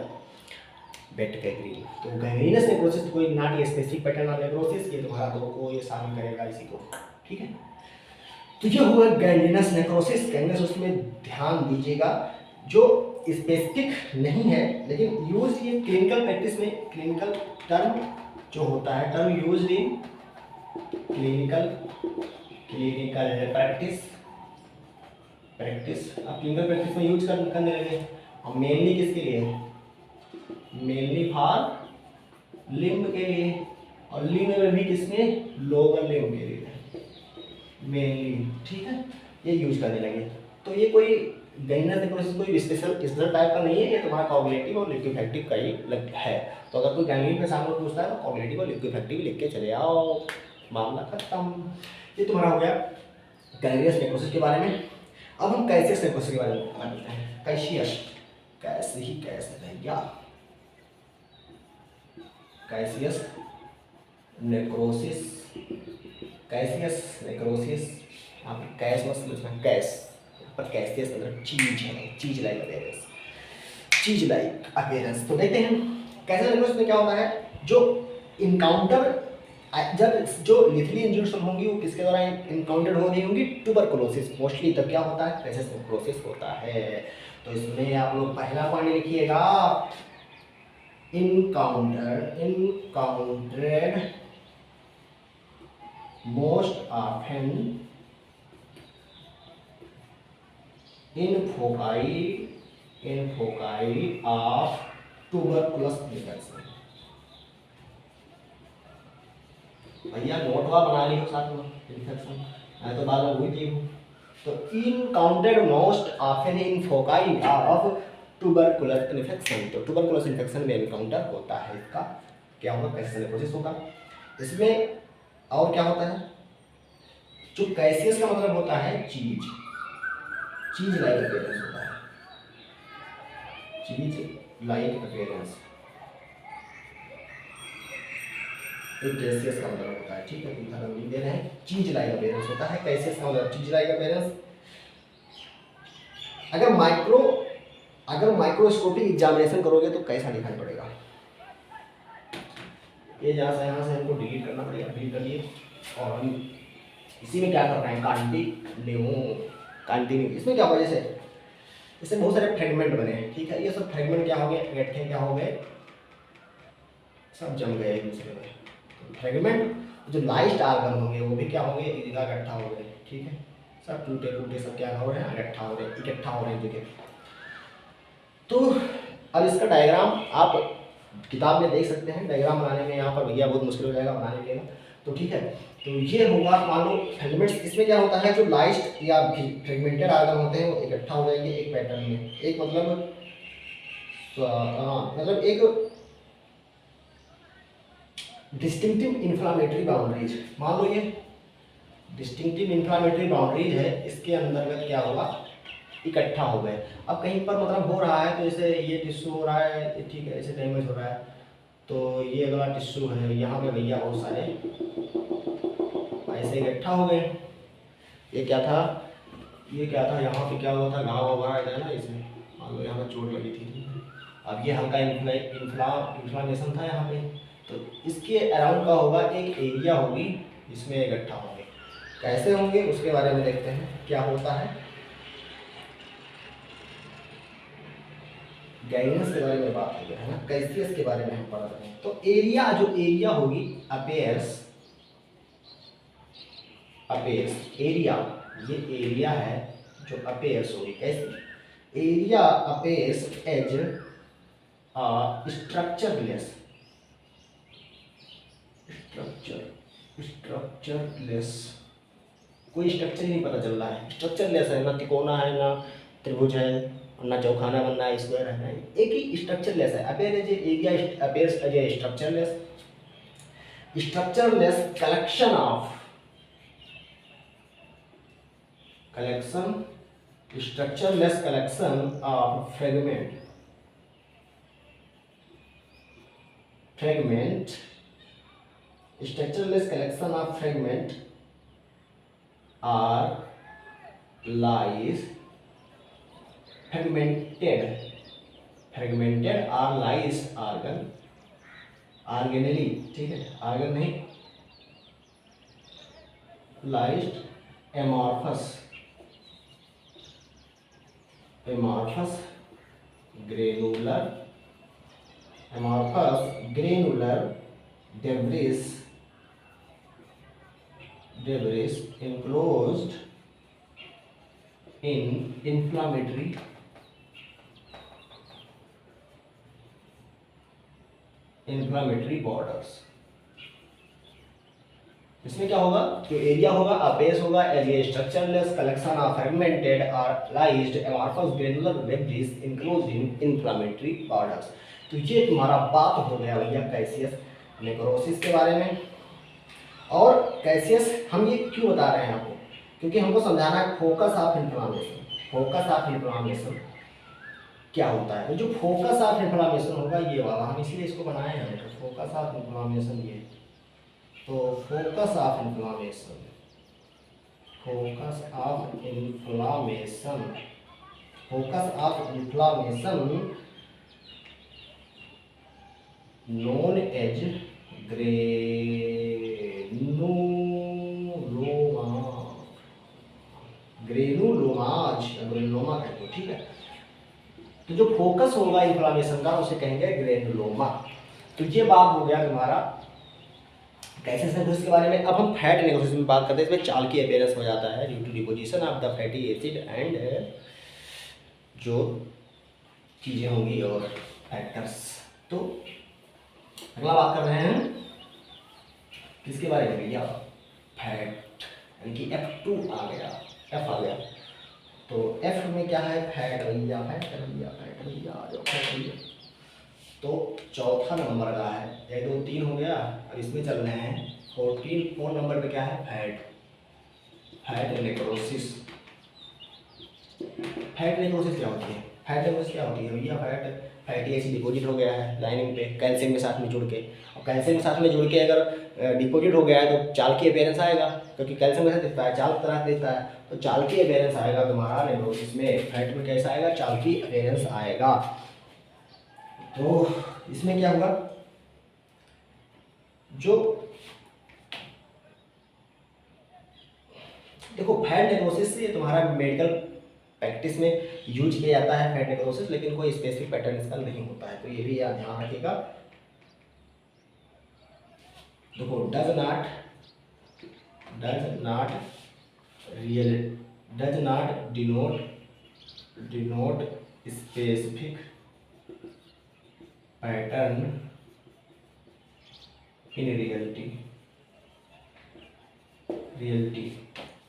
Wait gangrene. तो गैंग्रीनस नेक्रोसिस तो कोई not specific pattern of necrosis, ये तुम्हारा दो को ये शामिल करेगा इसी को, ठीक है। तो ये हुआ गैंग्रीनस नेक्रोसिस। गैंग्रीनस उसमें ध्यान दीजिएगा, जो स्पेसिफिक नहीं है, लेकिन यूज ये क्लिनिकल प्रैक्टिस में, क्लिनिकल टर्म जो होता है, term use in clinical practice अब क्लिनिकल प्रैक्टिस में यूज करने लगे। और मेनली किसके लिए? मेनली फॉर लिम्ब के लिए, और लिम्ब में भी किसमें? लोअर लिम्ब के लिए मेनली, ठीक है, ये यूज करने लगे। तो ये कोई गैंग्रीनस नेक्रोसिस कोई स्पेशल टाइप का नहीं है, ये तुम्हारा कॉग्निटिव और लिक्विफेक्टिव का ही है। तो अगर कोई गैंग्रीन के सामने पूछता है तो कॉग्निटिव और लिक्विफेक्टिव लिख के चले आओ, मामला खत्म। ये तुम्हारा हो गया गैंग्रीनस नेक्रोसिस के बारे में। अब हम कैसियस नेक्रोसिस के बारे में बात करते हैं। कैसियस, कैसे ही कैसे भैया, कैसियस नेक्रोसिस, कैसियस नेक्रोसिस। आप कैस मत समझना, कैस पर कैसियस मतलब चीज है, चीज लाइक अपीयरेंस, चीज लाइक अपीयरेंस। तो देखते हैं कैसियस नेक्रोसिस में क्या होता है। जो इनकाउंटर, जब जो लिथली इंजर्ड होंगी वो किसके द्वारा इनकाउंटर हो रही होंगी? ट्यूबरकुलोसिस मोस्टली, तब क्या होता है? कैसियस नेक्रोसिस होता है। तो इसमें आप लोग पहला पॉइंट लिखिएगा, encountered most often in foci of tuberculous infection। भैया नोट हुआ बना ली हो साथ में, इन्फेक्शन मैं तो बाद में भूल गई हूँ। तो encountered most often in foci of tuberculous infection. तो ट्यूबरकुलस इन्फेक्शन में इनकाउंटर होता है, इसका क्या होगा? कैसियस नेक्रोसिस होगा। इसमें और क्या होता है, जो कैसियस का मतलब होता है चीज, चीज लाइक अपीयरेंस होता है, चीज लाइक अपीयरेंस एक गैसियस का मतलब होता है। ठीक है, उदाहरण लिख दे रहे हैं, चीज लाइक अपीयरेंस होता है, कैसियस का मतलब चीज लाइक अपीयरेंस। अगर माइक्रोस्कोपिक एग्जामिनेशन करोगे तो कैसा दिखाई पड़ेगा, ये यहाँ से हमको डिलीट करना पड़ेगा, डिलीट कर लिए। और हम इसी में क्या कर रहे हैं, कंटिन्यू। इसमें क्या होगा, जैसे इससे बहुत सारे फ्रेगमेंट बने हैं। ठीक है, ये सब फ्रेगमेंट क्या हो गए, इकट्ठे क्या हो गए, सब जम गए एक दूसरे में। तो फ्रेगमेंट जो लाइस्ट आर्गन होंगे वो भी क्या होंगे, एक जगह इकट्ठा हो गए। ठीक है, सब टूटे टूटे सब क्या हो रहे हैं, इकट्ठा हो रहे हैं एक जगह। तो अब इसका डायग्राम आप किताब में देख सकते हैं। डायग्राम बनाने में यहाँ पर भैया बहुत मुश्किल हो जाएगा बनाने के लिए। तो ठीक है, तो ये होगा, मान लो फ्रेगमेंट्स, इसमें क्या होता है, जो लाइस्ट या फ्रेगमेंटेड आर्गन होते हैं वो इकट्ठा हो जाएंगे एक पैटर्न में, एक मतलब एक डिस्टिंक्टिव इन्फ्लामेटरी बाउंड्रीज। मान लो ये डिस्टिंक्टिव इन्फ्लामेटरी बाउंड्रीज है, इसके अंतर्गत क्या होगा, इकट्ठा हो गए। अब कहीं पर मतलब हो रहा है, तो जैसे ये टिश्यू हो रहा है, ठीक है, ऐसे डैमेज हो रहा है, तो ये अगला टिश्यू है, यहाँ पे भैया बहुत सारे ऐसे इकट्ठा हो गए। ये क्या था, यहाँ पे क्या हुआ था, घाव वगैरह है ना, इसमें मान लो यहाँ पर चोट लगी थी। अब ये हल्का इन्फ्लामेशन था यहाँ पे, तो इसके अराउंड का होगा एक एरिया होगी, इसमें इकट्ठा होंगे। कैसे होंगे उसके बारे में देखते हैं, क्या होता है, गाइडेंस के बारे में बात हो गया है ना, कैसियस के बारे में हम पढ़ रहे हैं। तो एरिया, जो एरिया होगी अपेयर्स एरिया, ये एरिया है जो अपेयर्स होगी। कैसे, एरिया अपेयर्स एज स्ट्रक्चरलेस कोई स्ट्रक्चर ही नहीं पता चल रहा है, स्ट्रक्चरलेस है, ना तिकोना है, ना त्रिभुज है, ना चौखाना बनना है, स्क्वायर है, एक ही स्ट्रक्चरलेस है। Appear area appears as a structureless structureless collection of fragment structureless collection of fragment are lies fragmented or lies organelle, ठीक है, आर्गन नहीं, लाइस्ड amorphous granular debris enclosed in inflammatory borders। इसमें क्या होगा, जो एरिया होगा अपेस होगा as a structureless collection of fragmented और lysed amorphous granular debris enclosed in inflammatory borders. तो ये तुम्हारा बात हो गया भैया कैसियस नेक्रोसिस के बारे में। और कैसियस हम ये क्यों बता रहे हैं आपको, क्योंकि हमको समझाना है फोकस ऑफ इन्फ्लामेशन क्या होता है। तो जो फोकस ऑफ इन्फ्लामेशन होगा ये वाला, हम इसलिए इसको बनाए हैं, तो फोकस ऑफ इन्फ्लामेशन ये, तो focus of inflammation known as granuloma कहते हो, ठीक है। तो जो फोकस होगा इन्फ्लामेशन का उसे कहेंगे ग्रेनुलोमा। तो ये बात हो गया तुम्हारा कैसियस नेक्रोसिस के बारे में। अब हम फैट नेक्रोसिस में बात करते हैं। इसमें चाल्की अपीयरेंस हो जाता है due to deposition of the fatty acid and जो चीज़ें होंगी और फैक्टर्स। तो अगला बात कर रहे हैं किसके बारे में भैया, फैट, यानी कि F2 आ गया, F आ गया। तो F में क्या है, फैट भैया, फैट भैया आ जाओ, फैट भैया। तो चौथा नंबर का है, 1 2 3 हो गया। अब इसमें चल रहे हैं 4 नंबर पे क्या है, फैट नेक्रोसिस। फैट नेक्रोसिस क्या होती है, फैट नेक्रोसिस क्या होती है भैया, फैटी एसिड डिपॉजिट हो गया है लाइनिंग पे कैल्शियम के साथ में जुड़ के, और कैल्शियम के साथ में जुड़ के अगर डिपॉजिट हो गया है तो चाल की अपीयरेंस आएगा, क्योंकि कैल्शियम कैसे दिखता है, चाल की तरह दिखता है, तो चाल की अपीयरेंस आएगा तुम्हारा नेक्रोसिस में। फैट में कैसा आएगा, चाल की अपीयरेंस आएगा। तो इसमें क्या होगा, जो देखो फैट नेक्रोसिस से तुम्हारा मेडिकल प्रैक्टिस में यूज किया जाता है फैट नेक्रोसिस, लेकिन कोई स्पेसिफिक पैटर्न इसका नहीं होता है, तो ये भी याद ध्यान रखिएगा। देखो does not denote specific pattern in reality.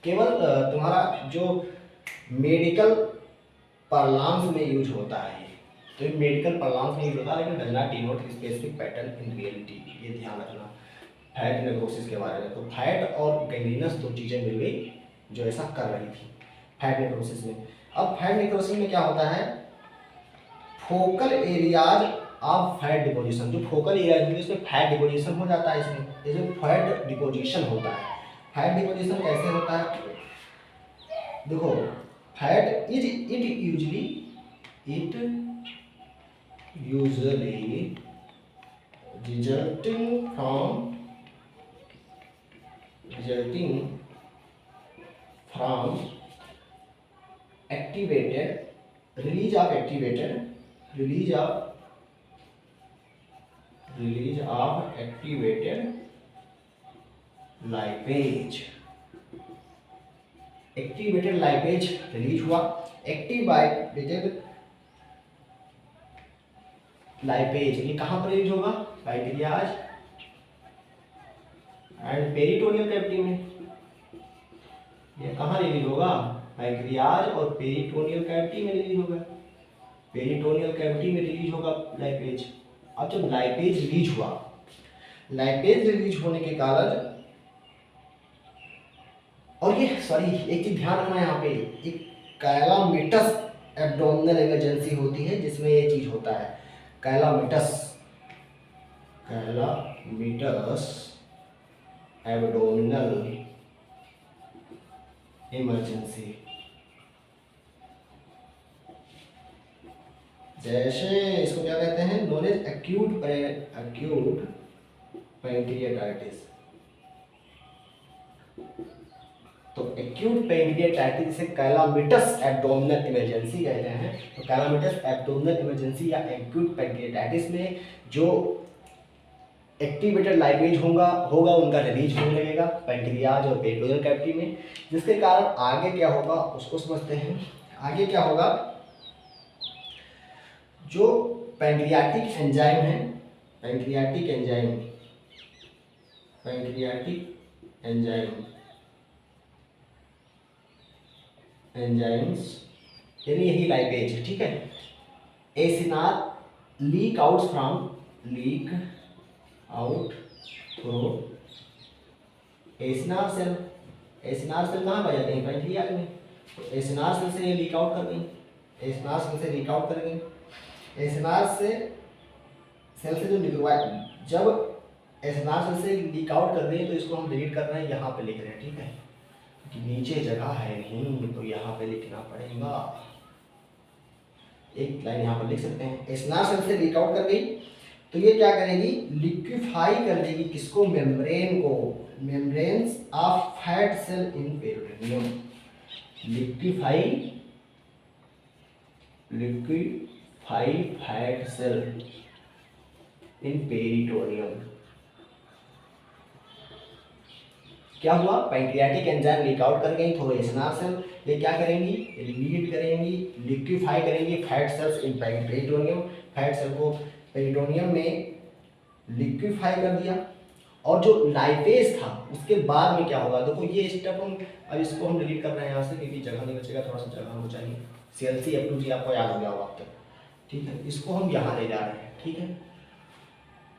केवल तुम्हारा जो मेडिकल पार्लांस में यूज होता है, तो ये मेडिकल पार्लांस में यूज होता है, लेकिन does not denote specific pattern in reality, ये ध्यान रखना फैट नेक्रोसिस के बारे में। तो फैट और गैंग्रीनस दो चीज़ें मिल गई जो ऐसा कर रही थी फैट नेक्रोसिस में। अब फैट नेक्रोसिस में क्या होता है, focal areas of fat deposition, जो फोकल एरियाज होंगे उसमें फैट डिपोजिशन हो जाता है, इसमें फैट डिपोजिशन होता है। फैट डिपोजिशन कैसे होता है, देखो fat it usually resulting from release of activated lipase। Activated lipase release हुआ, एक्टिवेटेड लाइपेज ये कहाँ पर रिलीज होगा, पैंक्रियाज एंड पेरिटोनियल कैविटी में। ये कहाँ रिलीज होगा, पैंक्रियाज और पेरिटोनियल कैविटी में रिलीज होगा, पेरिटोनियल कैविटी में रिलीज होगा लाइपेज। अब जब लाइपेज रिलीज हुआ, लाइपेज रिलीज होने के कारण, और ये सॉरी एक चीज ध्यान रखना यहाँ पे, एक कैलामिटस एब्डोमिनल इमरजेंसी होती है जिसमें ये चीज होता है, कैलामिटस एब्डोमिनल इमरजेंसी। जैसे इसको क्या कहते हैं, नोन एज एक्यूट पैंक्रियाटाइटिस। तो एक्यूट पैंक्रियाटाइटिस जिसे कैलामिटस एब्डोमिनल इमरजेंसी कहते हैं, तो कैलामिटस एब्डोमिनल इमरजेंसी या एक्यूट पैंक्रियाटाइटिस में जो एक्टिवेटेड लाइपेज होगा उनका रिलीज होने लगेगा पैंक्रियाज और पेरिटोनियल कैविटी में, जिसके कारण आगे क्या होगा उसको समझते हैं। आगे क्या होगा, जो पैंक्रियाटिक एंजाइम है, पैंक्रियाटिक एंजाइम्स यानी यही लाइपेज, ठीक है, acinar leak out through acinar cell. Acinar cell कहाँ पाए जाते हैं, पैंक्रियाज में, तो एसिनार सेल से ये लीक आउट कर गई, एसिनार सेल से लीक आउट कर गई। एसिनार सेल से जो निकलवा, जब एसिनार सेल से लीक आउट कर रही है तो इसको हम डिलीट कर रहे हैं, यहाँ पे लिख रहे हैं, ठीक है, कि नीचे जगह है नहीं तो यहाँ पे लिखना पड़ेगा, एक लाइन यहाँ पर लिख सकते हैं। एसिनार सेल से लीक आउट कर गई तो ये क्या करेगी, लिक्विफाई कर देगी किसको, मेम्ब्रेन को, membranes of fat cell in peritoneum. Liquefy fat cell in peritoneum. क्या हुआ, पैंक्रियाटिक एंजाइम लीक आउट कर गई, थोड़े एसिनार सेल ये क्या करेंगी, लीड करेंगी, लिक्विफाई करेंगी फैट सेल्स इन पेरिटोनियम, फैट सेल को पेरिटोनियम में लिक्विफाई कर दिया। और जो लाइपेज था उसके बाद में क्या होगा, देखो ये स्टेप हम अब इसको हम डिलीट कर रहे हैं यहाँ से, क्योंकि जगह नहीं बचेगा, थोड़ा सा जगह हमको चाहिए। CLC F2G आपको याद हो गया होगा अब तक, ठीक है, इसको हम यहाँ ले जा रहे हैं। ठीक है,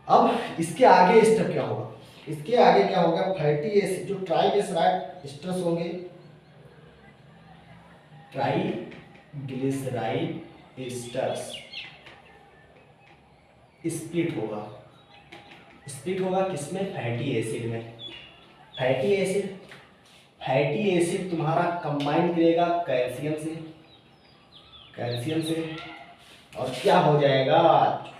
अब इसके आगे स्टेप क्या होगा, इसके आगे क्या होगा, फैटी एसिड जो ट्राइग्लिसराइड एस्टर्स होंगे, ट्राइग्लिसराइड एस्टर्स स्प्लिट होगा, स्प्लिट होगा किसमें, फैटी एसिड में। फैटी एसिड, फैटी एसिड तुम्हारा कंबाइन करेगा कैल्शियम से, कैल्शियम से, और क्या हो जाएगा,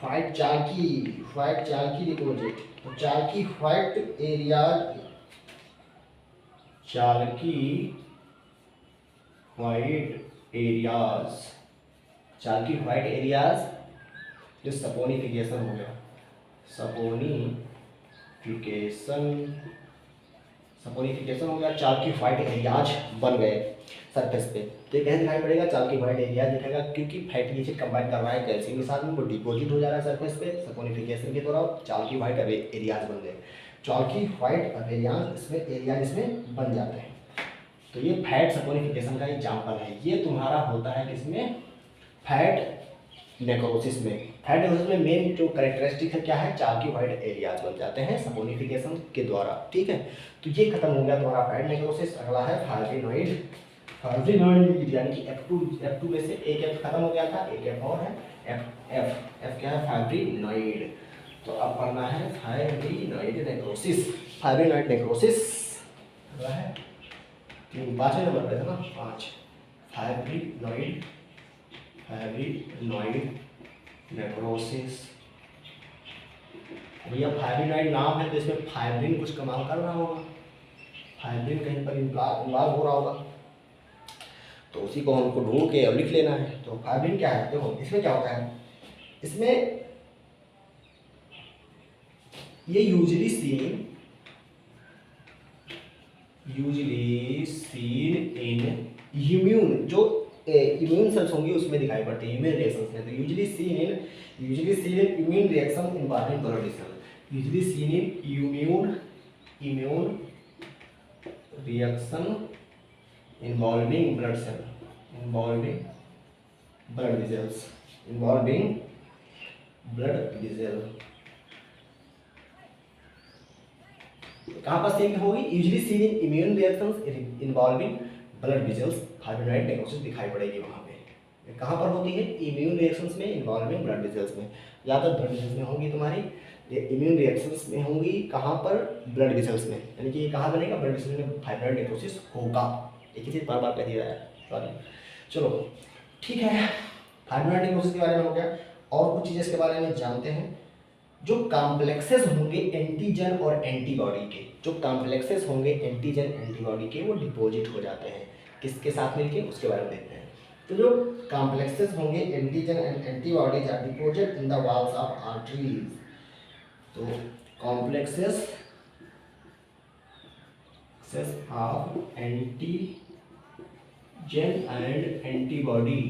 white chalky, white chalky deposit. तो chalky white areas, chalky white areas, chalky white areas जो सपोनिफिकेशन हो गया, सपोनिफिकेशन, सपोनिफिकेशन हो गया, चार्की व्हाइट एरियाज बन गए सरफेस पे। तो ये कैसे दिखाई पड़ेगा, चार्की व्हाइट एरियाज दिखेगा, क्योंकि फैटी एसिड कंबाइन कर रहा है कैल्शियम के साथ में, वो डिपॉजिट हो जा रहा है सरफेस पे सपोनिफिकेशन के द्वारा, चार्की व्हाइट एरियाज बन गए। चार्की व्हाइट एरियाज इसमें, एरियाज इसमें बन जाते हैं। तो ये फैट सपोनिफिकेशन का एग्जाम्पल है। ये तुम्हारा होता है किसमें, फैट नेक्रोसिस में। फैट नेक्रोसिस में मेन जो कैरेक्टरिस्टिक है क्या है, चार्की व्हाइट एरियाज बन जाते हैं सपोनिफिकेशन के द्वारा। ठीक है, तो ये खत्म हो गया तुम्हारा फैट नेक्रोसिस। अगला है फाइब्रिनॉइड, फाइब्रिनॉइड यानी कि F2 में से एक F खत्म हो गया था, एक F और है, F क्या है, फाइब्रिनॉइड। तो अब पढ़ना है फाइब्रिनॉइड नेक्रोसिस, फाइब्रिनॉइड नेक्रोसिस। अगला है 5वें नंबर पे था ना, 5, फाइब्रिनॉइड, फाइब्रिनॉइड नेक्रोसिस। भैया फाइब्रिनॉइड नाम है तो इसमें फाइब्रिन कुछ कमाल कर रहा होगा, फाइब्रिन कहीं पर इन्वॉल्व हो रहा होगा, तो उसी को हमको ढूंढ के अब लिख लेना है। तो फाइब्रिन क्या है, देखो इसमें क्या होता है, इसमें ये यूजली सीन इन इम्यून, जो इम्यून सेल्स होंगी उसमें दिखाई पड़ती है, इम्यून रिएक्शंस में। तो usually seen in immune reaction involving blood cell, usually seen in immune reaction involving blood cell, involving blood vessels, involving blood vessel. कहाँ पर सीन होगी, usually seen in immune reactions involving blood vessels, fibrinoid necrosis दिखाई पड़ेगी वहाँ पे। कहाँ पर होती है, इम्यून रिएक्शंस में इन्वॉल्विंग ब्लड वेसल्स में, या तो ब्लड वेसल्स में होंगी तुम्हारी, ये इम्यून रिएक्शंस में होंगी, कहाँ पर, ब्लड वेसल्स में, यानी कि कहाँ बनेगा, ब्लड वेसल्स में फाइब्रिनॉइड नेक्रोसिस होगा। एक ही चीज़ बार बार कह दिया है, सॉरी। चलो ठीक है, फाइब्रिनॉइड नेक्रोसिस के बारे में हो गया। और कुछ चीज़ें इसके बारे में जानते हैं। जो कॉम्प्लेक्सेस होंगे एंटीजन और एंटीबॉडी के, जो कॉम्प्लेक्सेस होंगे एंटीजन एंटीबॉडी के, वो डिपॉजिट हो जाते हैं किसके साथ मिलके, उसके बारे में देखते हैं। तो जो कॉम्प्लेक्सेस होंगे antigen and antibodies are deposit in the walls of arteries. तो complexes of antigen and antibody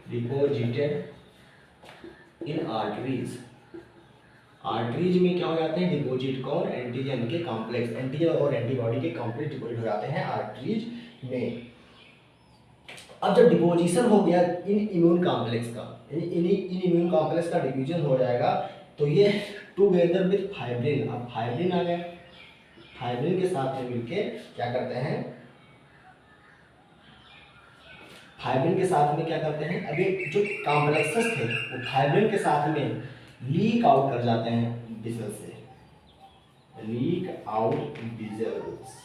deposited in arteries. Arteries में क्या हो जाते हैं, डिपॉजिट, कौन, एंटीजन के कॉम्प्लेक्स, एंटीजन और एंटीबॉडी के कॉम्प्लेक्स डिपॉजिट हो जाते हैं आर्टरीज में। अब जब डिपोजिशन हो गया इन इम्यून कॉम्प्लेक्स का, इन इम्यून कॉम्प्लेक्स का डिवीजन हो जाएगा, तो ये टुगेदर विद फाइब्रिन, अब फाइब्रिन आ गया, फाइब्रिन के साथ में मिलके क्या करते हैं, फाइब्रिन के साथ में क्या करते हैं, अभी जो कॉम्प्लेक्सेस थे वो फाइब्रिन के साथ में लीक आउट कर जाते हैं वेसल से, लीक आउट वेसल्स,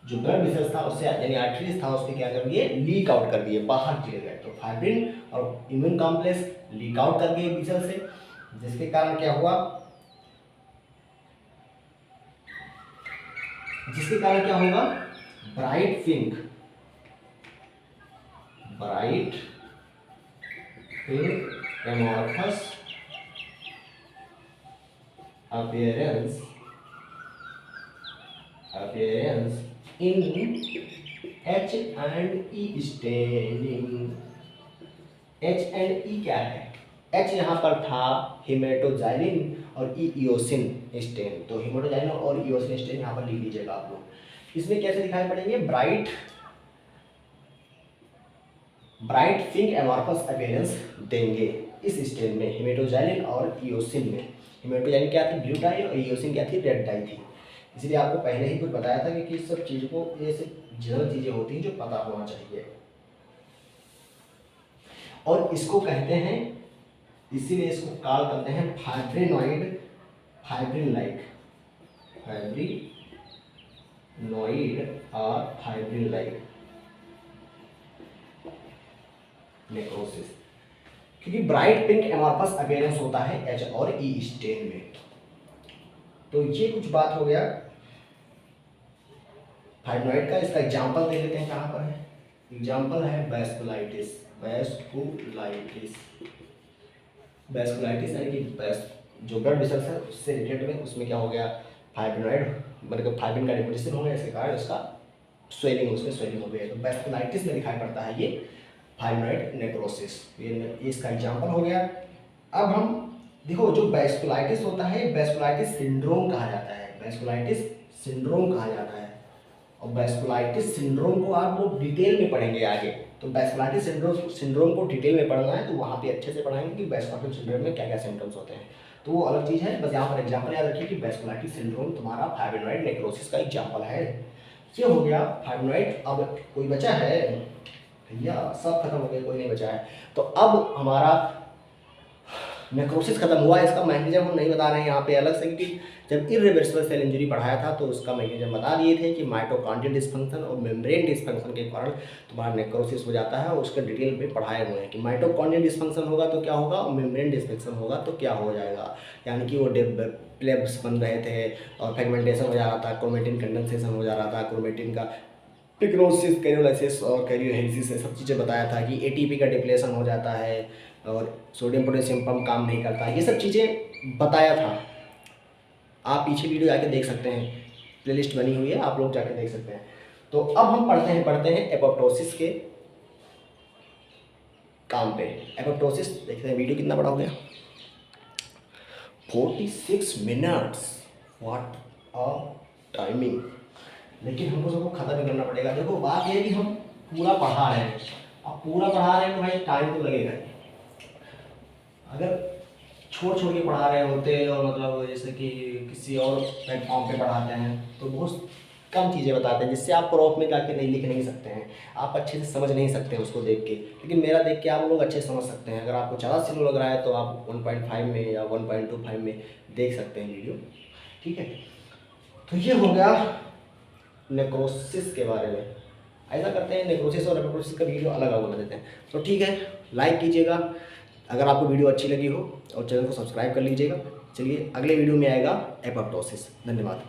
जो ब्लड वेसल्स था उससे, यानी आर्टरीज था उसके क्या कर दिए, लीक आउट कर दिए, बाहर चले गए। तो फाइब्रिन और इम्यून कॉम्प्लेक्स लीक आउट कर दिए वेसल से, जिसके कारण क्या हुआ, जिसके कारण क्या होगा, bright pink amorphous appearance in H and E staining। H and E क्या है, H यहाँ पर था हेमेटोजाइलिन और E इयोसिन स्टेन, तो हेमेटोजाइलिन और इयोसिन स्टेन यहाँ पर लिख लीजिएगा आप लोग। इसमें कैसे दिखाई पड़ेंगे, bright bright pink amorphous appearance देंगे इस स्टेज में हेमेटोजाइलिन और इयोसिन में। हेमेटोजाइलिन क्या थी, ब्लू डाई, और इयोसिन क्या थी, रेड डाई थी। इसलिए आपको पहले ही कुछ बताया था कि किस सब चीज़ को, ये सब जनरल चीज़ें होती हैं जो पता होना चाहिए। और इसको कहते हैं, इसीलिए इसको कॉल करते हैं फाइब्रिनॉइड, फाइब्रिन लाइक, फाइब्रिनॉइड और फाइब्रिन लाइक नेक्रोसिस, क्योंकि ब्राइट पिंक एमॉर्फस अपीयरेंस होता है एच और ई स्टेन में। तो ये कुछ बात हो गया फाइब्रॉइड का। इसका एग्जांपल दे देते हैं, कहाँ पर है एग्जांपल है वैस्कुलाइटिस, वैस्कुलाइटिस, वैस्कुलाइटिस यानी कि जो ब्लड वेसल्स है उससे रिलेटेड में, उसमें क्या हो गया, फाइब्रॉइड मतलब फाइब्रिन का डिपोजिशन हो गया, इसके कारण उसका स्वेलिंग, उसमें स्वेलिंग हो गई है। तो वैस्कुलाइटिस में दिखाई पड़ता है ये फाइब्रॉइड नेक्रोसिस, ये इसका एग्जांपल हो गया। अब हम देखो, जो वैस्कुलाइटिस होता है वैस्कुलाइटिस सिंड्रोम कहा जाता है, वैस्कुलाइटिस सिंड्रोम कहा जाता है। और वैस्कुलाइटिस सिंड्रोम को आप लोग डिटेल में पढ़ेंगे आगे। तो वैस्कुलाइटिस सिंड्रोम को डिटेल में पढ़ना है तो वहाँ पे अच्छे से पढ़ाएंगे कि वैस्कुलाइटिस सिंड्रोम में क्या क्या सिम्टम्स होते हैं। तो वो अलग चीज़ है, बस यहाँ पर एग्जाम्पल याद रखिए कि वैस्कुलाइटिस सिंड्रोम तुम्हारा फाइब्रिनॉइड नेक्रोसिस का एग्जाम्पल है। ये हो गया फाइब्रिनॉइड। अब कोई बचा है भैया? सब खत्म हो गया, कोई नहीं बचा है। तो अब हमारा नेक्रोसिस खत्म हुआ। इसका मैकेनिज्म हम नहीं बता रहे हैं यहाँ पे अलग से, क्योंकि जब इर्रिवर्सिबल सेल इंजरी पढ़ाया था तो उसका मैकेनिज्म बता दिए थे कि माइटोकॉन्ड्रियल डिस्फंक्शन और मेम्ब्रेन डिस्फंक्शन के कारण तुम्हारा नेक्रोसिस हो जाता है, और उसके डिटेल में पढ़ाए हुए हैं कि माइटोकॉन्ड्रियल डिस्फंक्शन होगा तो क्या होगा, और मेम्ब्रेन डिस्फंक्शन होगा तो क्या हो जाएगा। यानी कि वो प्लेब्स बन रहे थे और फ्रेगमेंटेशन हो जा रहा था, क्रोमेटिन कंडेंसेशन हो जा रहा था, क्रोमेटिन का पिग्नोसिस, कैरियोलाइसिस और कैरियोहेरिसिस, सब चीज़ें बताया था कि एटीपी का डिप्लेशन हो जाता है और सोडियम पोटेशियम पंप काम नहीं करता, ये सब चीज़ें बताया था। आप पीछे वीडियो जाके देख सकते हैं, प्लेलिस्ट बनी हुई है, आप लोग जाके देख सकते हैं। तो अब हम पढ़ते हैं एपोप्टोसिस के काम पे। एपोप्टोसिस देखते हैं, वीडियो कितना बड़ा हो गया, 46 मिनट्स, व्हाट अ टाइमिंग। लेकिन हमको सबको खत्म भी करना पड़ेगा। देखो बात यह है कि हम पूरा पढ़ा रहे हैं, अब पूरा पढ़ा रहे हैं तो भाई टाइम तो लगेगा। अगर छोड़ छोड़ के पढ़ा रहे होते और मतलब जैसे कि किसी और प्लेटफॉर्म पे पढ़ाते हैं तो बहुत कम चीज़ें बताते हैं, जिससे आप प्रॉप में जाके नहीं लिख नहीं सकते हैं, आप अच्छे से समझ नहीं सकते हैं उसको देख के। लेकिन मेरा देख के आप लोग अच्छे से समझ सकते हैं। अगर आपको ज़्यादा स्लो लग रहा है तो आप 1.5 में या 1.25 में देख सकते हैं वीडियो, ठीक है। तो ये हो गया नेक्रोसिस के बारे में। ऐसा करते हैं, नेक्रोसिस और एपोप्टोसिस का वीडियो अलग अलग बना देते हैं। तो ठीक है, लाइक कीजिएगा अगर आपको वीडियो अच्छी लगी हो, और चैनल को सब्सक्राइब कर लीजिएगा। चलिए अगले वीडियो में आएगा एपोप्टोसिस। धन्यवाद।